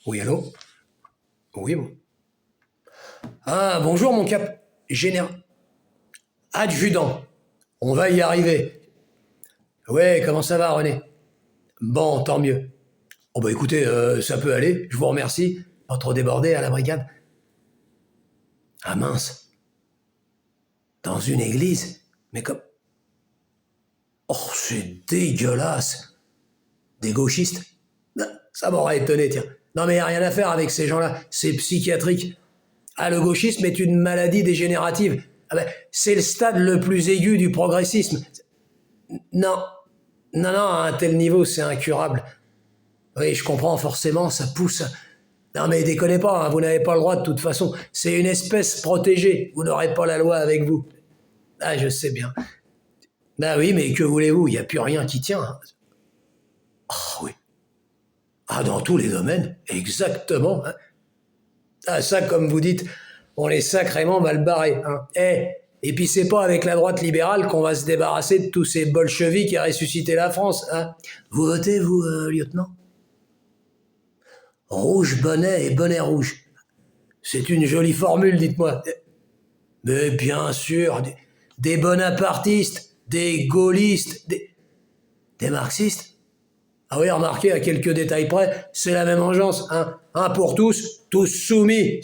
Oui, allô? Oui, bon. Ah, bonjour, mon cap. Général. Adjudant. On va y arriver. Ouais, comment ça va, René? Bon, tant mieux. Oh, bah écoutez, ça peut aller, je vous remercie. Pas trop débordé à la brigade. Ah mince. Dans une église? Mais comme. Oh, c'est dégueulasse. Des gauchistes? Non, ça m'aurait étonné, tiens. Non, mais y a rien à faire avec ces gens-là. C'est psychiatrique. Ah, le gauchisme est une maladie dégénérative. Ah ben, c'est le stade le plus aigu du progressisme. Non, non, non, à un tel niveau, c'est incurable. Oui, je comprends, forcément, ça pousse. Non, mais déconnez pas, hein, vous n'avez pas le droit de toute façon. C'est une espèce protégée. Vous n'aurez pas la loi avec vous. Ah, je sais bien. Ah oui, mais que voulez-vous? Il n'y a plus rien qui tient. Ah oui. Ah, dans tous les domaines, exactement. Hein. Ah, ça, comme vous dites, on est sacrément mal barrés. Hein. Et puis c'est pas avec la droite libérale qu'on va se débarrasser de tous ces bolcheviks qui a ressuscité la France. Hein. Vous votez, vous, lieutenant? Rouge bonnet et bonnet rouge. C'est une jolie formule, dites-moi. Mais bien sûr, des bonapartistes, des gaullistes, des marxistes. Ah oui, remarquez, à quelques détails près, c'est la même engeance. Hein. Un pour tous soumis.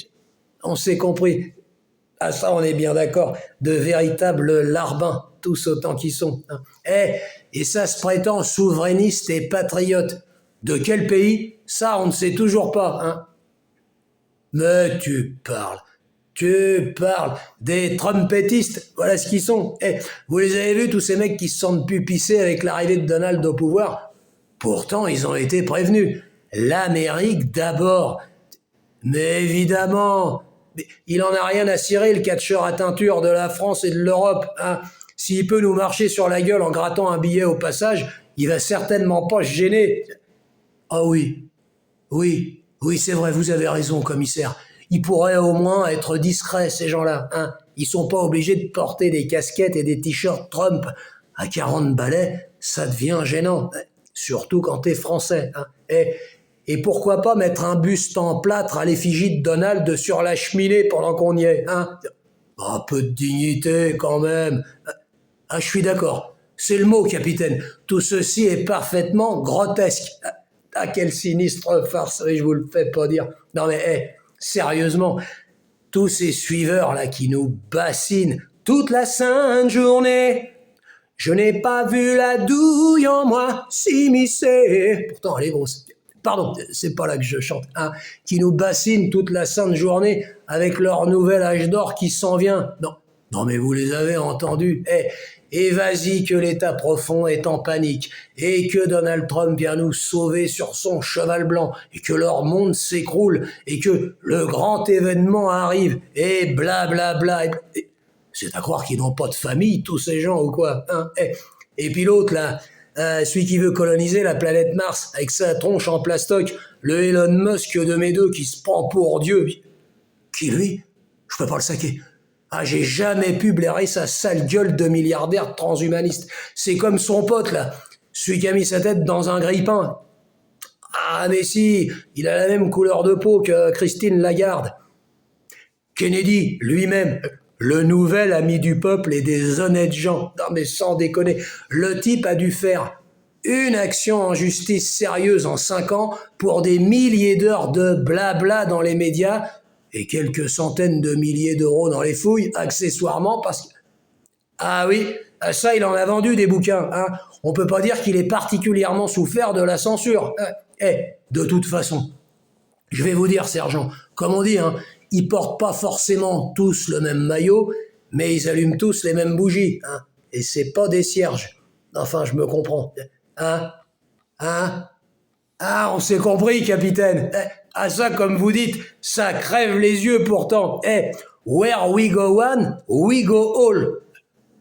On s'est compris. Ah ça, on est bien d'accord. De véritables larbins, tous autant qu'ils sont. Hein. Et ça se prétend souverainiste et patriote. De quel pays? Ça, on ne sait toujours pas. Hein. Mais tu parles des trumpettistes, voilà ce qu'ils sont. Vous les avez vus, tous ces mecs qui se sentent pupissés avec l'arrivée de Donald au pouvoir? Pourtant, ils ont été prévenus. L'Amérique d'abord. Mais évidemment, il en a rien à cirer, le catcheur à teinture de la France et de l'Europe. Hein. S'il peut nous marcher sur la gueule en grattant un billet au passage, il va certainement pas se gêner. Ah oui, oui, c'est vrai, vous avez raison, commissaire. Ils pourraient au moins être discrets, ces gens-là. Hein. Ils sont pas obligés de porter des casquettes et des t-shirts Trump. À 40 balais, ça devient gênant. Surtout quand t'es français. Hein. Et pourquoi pas mettre un buste en plâtre à l'effigie de Donald sur la cheminée pendant qu'on y est, hein? Un peu de dignité, quand même. Ah, je suis d'accord. C'est le mot, capitaine. Tout ceci est parfaitement grotesque. Ah, quelle sinistre farce, je vous le fais pas dire. Non mais, sérieusement, tous ces suiveurs-là qui nous bassinent toute la sainte journée. Je n'ai pas vu la douille en moi s'immiscer. Pourtant, elle est grosse. Pardon, c'est pas là que je chante. Hein, qui nous bassinent toute la sainte journée avec leur nouvel âge d'or qui s'en vient. Non, non, mais vous les avez entendus. Et vas-y que l'État profond est en panique, et que Donald Trump vient nous sauver sur son cheval blanc, et que leur monde s'écroule, et que le grand événement arrive, et blablabla. Bla, bla, c'est à croire qu'ils n'ont pas de famille, tous ces gens, ou quoi, hein. Et puis l'autre, là, celui qui veut coloniser la planète Mars, avec sa tronche en plastoc, le Elon Musk de mes deux qui se prend pour Dieu. Qui, lui? Je peux pas le saquer. Ah, j'ai jamais pu blairer sa sale gueule de milliardaire transhumaniste. C'est comme son pote, là, celui qui a mis sa tête dans un grille-pain. Ah, mais si, il a la même couleur de peau que Christine Lagarde. Kennedy, lui-même, le nouvel ami du peuple et des honnêtes gens. Non mais sans déconner, le type a dû faire une action en justice sérieuse en 5 ans pour des milliers d'heures de blabla dans les médias et quelques centaines de milliers d'euros dans les fouilles, accessoirement parce que... Ah oui, ça il en a vendu des bouquins. Hein. On peut pas dire qu'il ait particulièrement souffert de la censure. De toute façon, je vais vous dire, sergent, comme on dit, hein, ils portent pas forcément tous le même maillot, mais ils allument tous les mêmes bougies. Hein, et c'est pas des cierges. Enfin, je me comprends. Hein? Hein? Ah, on s'est compris, capitaine. Ah, ça, comme vous dites, ça crève les yeux pourtant. Where we go one, we go all.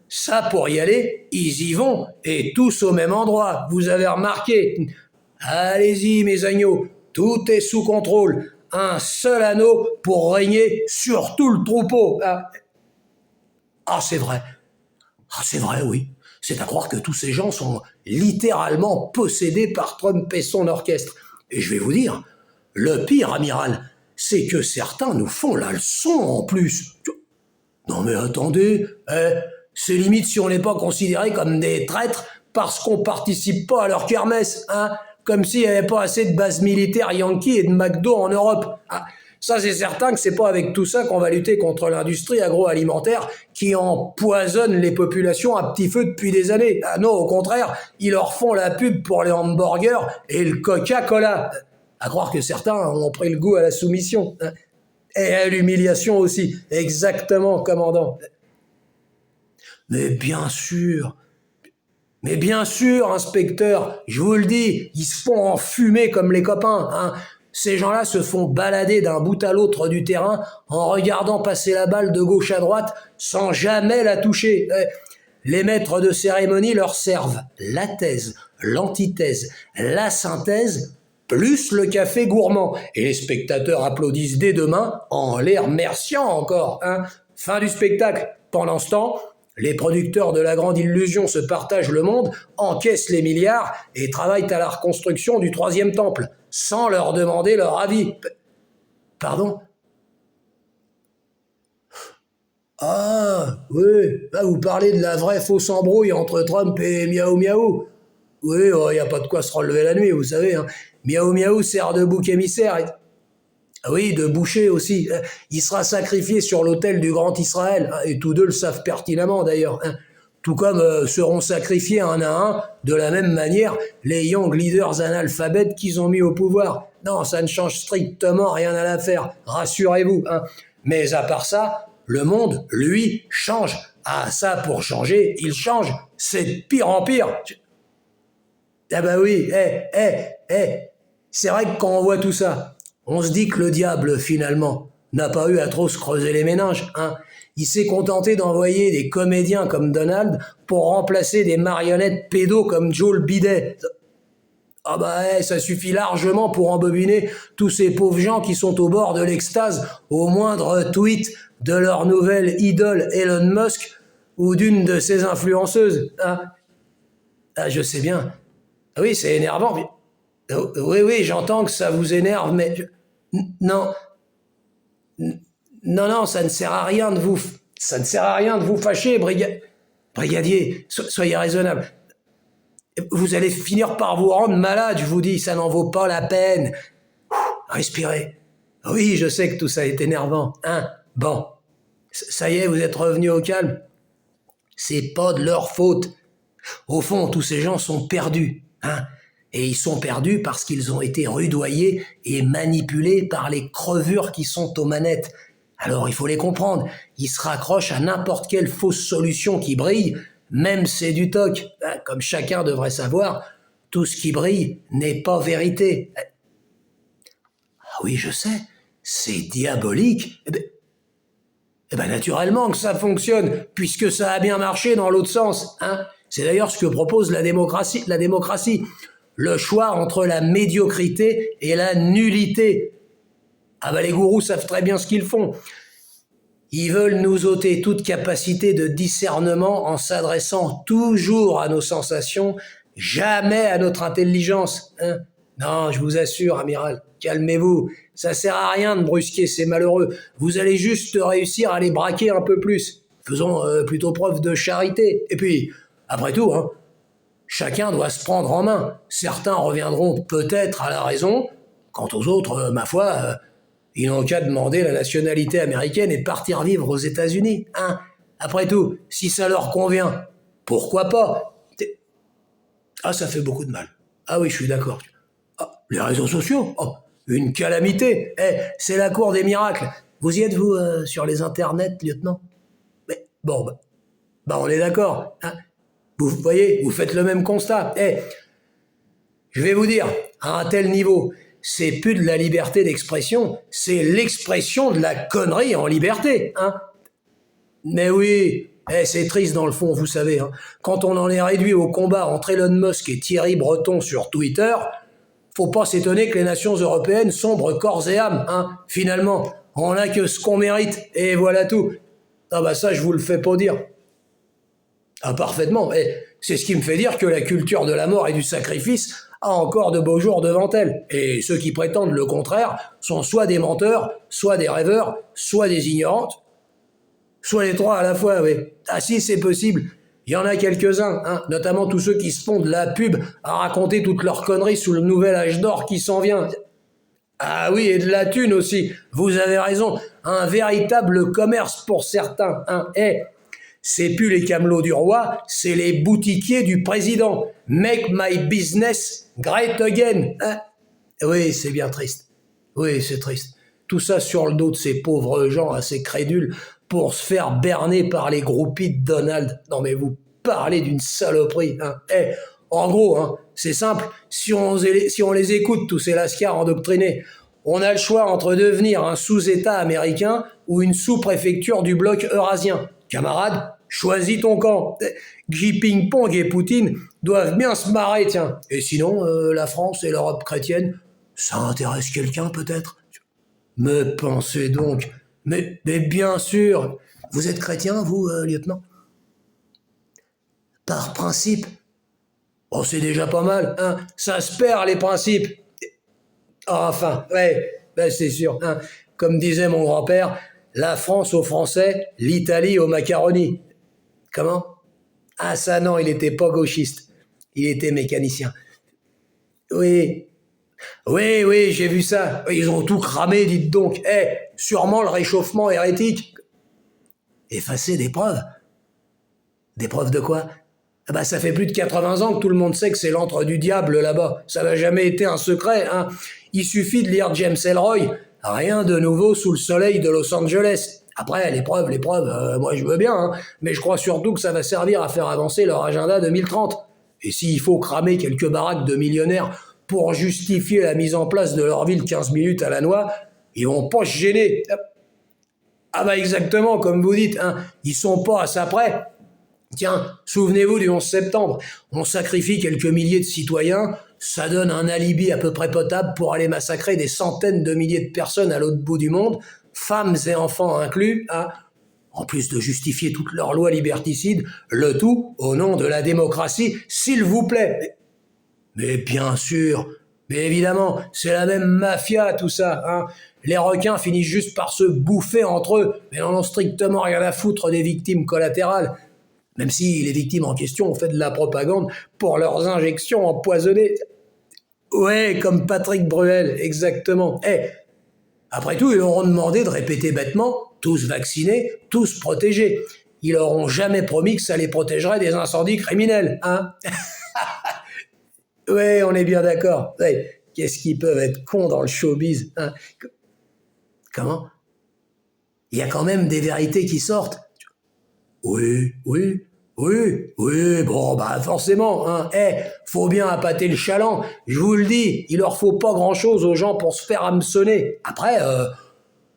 Ça, pour y aller, ils y vont, et tous au même endroit. Vous avez remarqué. Allez-y, mes agneaux, tout est sous contrôle. Un seul anneau pour régner sur tout le troupeau. Ah, c'est vrai. Ah, c'est vrai, oui. C'est à croire que tous ces gens sont littéralement possédés par Trump et son orchestre. Et je vais vous dire, Le pire, amiral, c'est que certains nous font la leçon en plus. Non mais attendez, c'est limite si on n'est pas considérés comme des traîtres parce qu'on participe pas à leur kermesse, hein, comme s'il n'y avait pas assez de bases militaires Yankees et de McDo en Europe. Ah, ça c'est certain que c'est pas avec tout ça qu'on va lutter contre l'industrie agroalimentaire qui empoisonne les populations à petit feu depuis des années. Ah non, au contraire, ils leur font la pub pour les hamburgers et le Coca-Cola. À croire que certains ont pris le goût à la soumission, hein. Et à l'humiliation aussi. Exactement, commandant. Mais bien sûr, inspecteur, je vous le dis, ils se font enfumer comme les copains, hein. Ces gens-là se font balader d'un bout à l'autre du terrain en regardant passer la balle de gauche à droite sans jamais la toucher. Les maîtres de cérémonie leur servent la thèse, l'antithèse, la synthèse, plus le café gourmand. Et les spectateurs applaudissent dès demain en les remerciant encore, hein. Fin du spectacle. Pendant ce temps, les producteurs de la grande illusion se partagent le monde, encaissent les milliards et travaillent à la reconstruction du troisième temple, sans leur demander leur avis. Pardon? Ah, oui, là vous parlez de la vraie fausse embrouille entre Trump et Miaou Miaou. Oui, il n'y a pas de quoi se relever la nuit, vous savez, hein. Miaou Miaou sert de bouc émissaire. Ah oui, de boucher aussi. Il sera sacrifié sur l'autel du grand Israël. Et tous deux le savent pertinemment d'ailleurs, hein. Tout comme seront sacrifiés un à un, de la même manière, les young leaders analphabètes qu'ils ont mis au pouvoir. Non, ça ne change strictement rien à l'affaire, rassurez-vous, hein. Mais à part ça, le monde, lui, change. Ah, ça, pour changer, il change. C'est de pire en pire. Ah bah oui, c'est vrai que quand on voit tout ça, on se dit que le diable, finalement, n'a pas eu à trop se creuser les méninges, hein. Il s'est contenté d'envoyer des comédiens comme Donald pour remplacer des marionnettes pédos comme Joe le bidet. Ah bah ça suffit largement pour embobiner tous ces pauvres gens qui sont au bord de l'extase au moindre tweet de leur nouvelle idole Elon Musk ou d'une de ses influenceuses, hein. Ah, je sais bien. Ah oui, c'est énervant. Oui, j'entends que ça vous énerve, mais... Non, non, ça ne sert à rien de vous... Ça ne sert à rien de vous fâcher, brigadier. Soyez raisonnable. Vous allez finir par vous rendre malade, je vous dis, ça n'en vaut pas la peine. Respirez. Oui, je sais que tout ça est énervant, hein. Bon, ça y est, vous êtes revenu au calme. C'est pas de leur faute. Au fond, tous ces gens sont perdus, hein. Et ils sont perdus parce qu'ils ont été rudoyés et manipulés par les crevures qui sont aux manettes. Alors il faut les comprendre. Ils se raccrochent à n'importe quelle fausse solution qui brille, même c'est du toc. Comme chacun devrait savoir, tout ce qui brille n'est pas vérité. Ah oui, je sais, c'est diabolique. Eh ben naturellement que ça fonctionne, puisque ça a bien marché dans l'autre sens, hein. C'est d'ailleurs ce que propose la démocratie. Le choix entre la médiocrité et la nullité. Ah ben les gourous savent très bien ce qu'ils font. Ils veulent nous ôter toute capacité de discernement en s'adressant toujours à nos sensations, jamais à notre intelligence, hein. Non, je vous assure, amiral, calmez-vous. Ça sert à rien de brusquer ces malheureux. Vous allez juste réussir à les braquer un peu plus. Faisons plutôt preuve de charité. Et puis, après tout, hein, chacun doit se prendre en main. Certains reviendront peut-être à la raison. Quant aux autres, ma foi, ils n'ont qu'à demander la nationalité américaine et partir vivre aux États-Unis, hein. Après tout, si ça leur convient, pourquoi pas? Ah, ça fait beaucoup de mal. Ah oui, je suis d'accord. Ah, les réseaux sociaux, oh, une calamité. C'est la cour des miracles. Vous y êtes, vous, sur les internets, lieutenant? Mais bon, on est d'accord, hein. Vous voyez, vous faites le même constat. Je vais vous dire, à un tel niveau, c'est plus de la liberté d'expression, c'est l'expression de la connerie en liberté, hein. Mais oui, c'est triste dans le fond, vous savez, hein. Quand on en est réduit au combat entre Elon Musk et Thierry Breton sur Twitter, faut pas s'étonner que les nations européennes sombrent corps et âme, hein. Finalement, on n'a que ce qu'on mérite, et voilà tout. Ah bah ça, je vous le fais pas dire. Ah, parfaitement. C'est ce qui me fait dire que la culture de la mort et du sacrifice a encore de beaux jours devant elle. Et ceux qui prétendent le contraire sont soit des menteurs, soit des rêveurs, soit des ignorantes, soit les trois à la fois, oui. Ah si, c'est possible. Il y en a quelques-uns, hein, notamment tous ceux qui se font de la pub à raconter toutes leurs conneries sous le nouvel âge d'or qui s'en vient. Ah oui, et de la thune aussi. Vous avez raison. Un véritable commerce pour certains. Hein. C'est plus les camelots du roi, c'est les boutiquiers du président. Make my business great again. Hein. Oui, c'est bien triste. Oui, c'est triste. Tout ça sur le dos de ces pauvres gens assez crédules pour se faire berner par les groupies de Donald. Non mais vous parlez d'une saloperie. Hein. En gros, hein, c'est simple, si on les écoute, tous ces lascars endoctrinés, on a le choix entre devenir un sous-État américain ou une sous-préfecture du bloc eurasien. Camarade, choisis ton camp. Xi Jinping et Poutine doivent bien se marrer, tiens. Et sinon, la France et l'Europe chrétienne, ça intéresse quelqu'un peut-être? Mais pensez donc. Mais bien sûr. Vous êtes chrétien, vous, lieutenant? Par principe. Oh, c'est déjà pas mal, hein. Ça se perd, les principes. Enfin, ouais, ben c'est sûr. Hein. Comme disait mon grand-père, la France aux Français, l'Italie aux macaronis. Comment? Ah ça non, il était pas gauchiste. Il était mécanicien. Oui, oui, j'ai vu ça. Ils ont tout cramé, dites donc. Sûrement le réchauffement hérétique. Effacer des preuves. Des preuves de quoi? Ah bah ça fait plus de 80 ans que tout le monde sait que c'est l'antre du diable là-bas. Ça n'a jamais été un secret, hein. Il suffit de lire James Ellroy. Rien de nouveau sous le soleil de Los Angeles. Après, les preuves, moi je veux bien, hein, mais je crois surtout que ça va servir à faire avancer leur agenda 2030. Et s'il faut cramer quelques baraques de millionnaires pour justifier la mise en place de leur ville 15 minutes à la noix, ils vont pas se gêner. Ah bah exactement, comme vous dites, hein, ils sont pas à ça près. Tiens, souvenez-vous du 11 septembre. On sacrifie quelques milliers de citoyens, ça donne un alibi à peu près potable pour aller massacrer des centaines de milliers de personnes à l'autre bout du monde, femmes et enfants inclus, hein, en plus de justifier toutes leurs lois liberticides, le tout au nom de la démocratie, s'il vous plaît. Mais bien sûr, mais évidemment, c'est la même mafia tout ça, hein. Les requins finissent juste par se bouffer entre eux, mais n'en ont strictement rien à foutre des victimes collatérales. Même si les victimes en question ont fait de la propagande pour leurs injections empoisonnées. Ouais, comme Patrick Bruel, exactement. Après tout, ils leur ont demandé de répéter bêtement, tous vaccinés, tous protégés. Ils leur ont jamais promis que ça les protégerait des incendies criminels, hein. Ouais, on est bien d'accord. Ouais, qu'est-ce qu'ils peuvent être cons dans le showbiz, hein. Comment? Il y a quand même des vérités qui sortent. Oui, bon, bah forcément, hein. Faut bien appâter le chaland. Je vous le dis, il leur faut pas grand-chose aux gens pour se faire hameçonner. Après,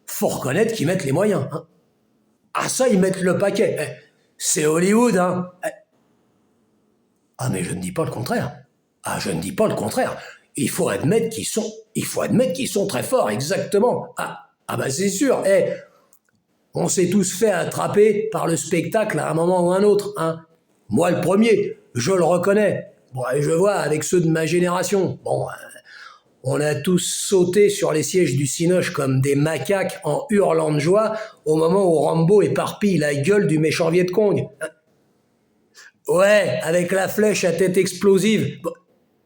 faut reconnaître qu'ils mettent les moyens, hein. Ah ça, ils mettent le paquet. C'est Hollywood, hein. Ah mais je ne dis pas le contraire. Ah, je ne dis pas le contraire. Il faut admettre qu'ils sont très forts, exactement. Ah bah c'est sûr. On s'est tous fait attraper par le spectacle à un moment ou un autre, hein. Moi le premier, je le reconnais. Bon, et je vois avec ceux de ma génération. Bon, on a tous sauté sur les sièges du cinoche comme des macaques en hurlant de joie au moment où Rambo éparpille la gueule du méchant Vietcong. Ouais, avec la flèche à tête explosive. Bon,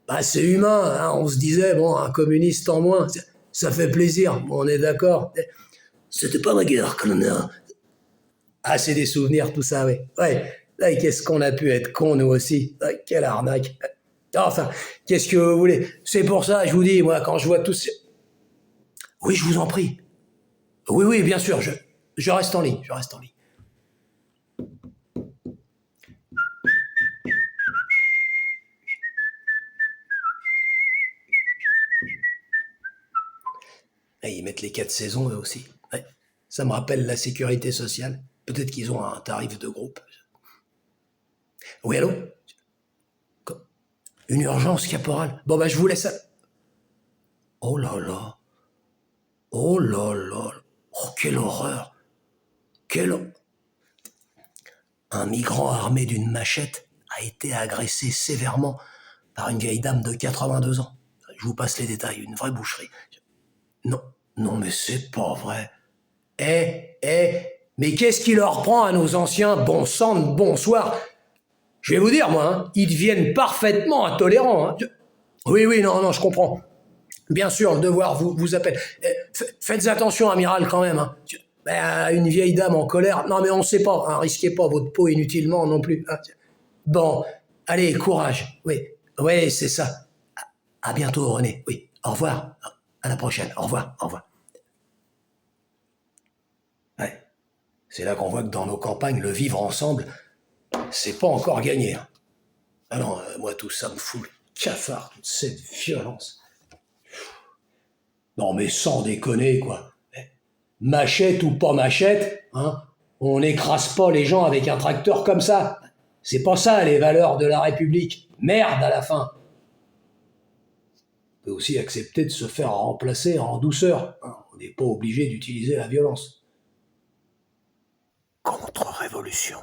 bah c'est humain, hein. On se disait, bon, un communiste en moins, ça fait plaisir, bon, on est d'accord. C'était pas ma guerre, colonel. Ah, c'est des souvenirs, tout ça, oui. Ouais. Ouais, qu'est-ce qu'on a pu être cons, nous aussi. Ouais, quelle arnaque. Enfin, qu'est-ce que vous voulez? C'est pour ça, je vous dis, moi, quand je vois tous ces... Oui, je vous en prie. Oui, bien sûr, je reste en ligne, je reste en ligne. Et ils mettent les 4 saisons, eux aussi. Ouais. Ça me rappelle la sécurité sociale. Peut-être qu'ils ont un tarif de groupe. Oui, allô? Une urgence, caporal. Bon, bah, je vous laisse... Oh là là. Oh là là. Oh, quelle horreur. Un migrant armé d'une machette a été agressé sévèrement par une vieille dame de 82 ans. Je vous passe les détails, une vraie boucherie. Non, non, mais c'est pas vrai. Mais qu'est-ce qui leur prend à nos anciens bon sang de bonsoir? Je vais vous dire, moi, hein, ils deviennent parfaitement intolérants. Hein. Oui, non, je comprends. Bien sûr, le devoir vous appelle. Faites attention, amiral, quand même. Hein. Une vieille dame en colère. Non, mais on ne sait pas. Hein, risquez pas votre peau inutilement non plus. Hein. Bon, allez, courage. Oui, c'est ça. À bientôt, René. Oui, au revoir. À la prochaine. Au revoir. Ouais. C'est là qu'on voit que dans nos campagnes, le vivre ensemble, c'est pas encore gagné. Hein. Ah non, moi, tout ça me fout le cafard, toute cette violence. Non, mais sans déconner, quoi. Machette ou pas machette, hein, on n'écrase pas les gens avec un tracteur comme ça. C'est pas ça, les valeurs de la République. Merde, à la fin. On peut aussi accepter de se faire remplacer en douceur. Hein. On n'est pas obligé d'utiliser la violence. Contre-révolution.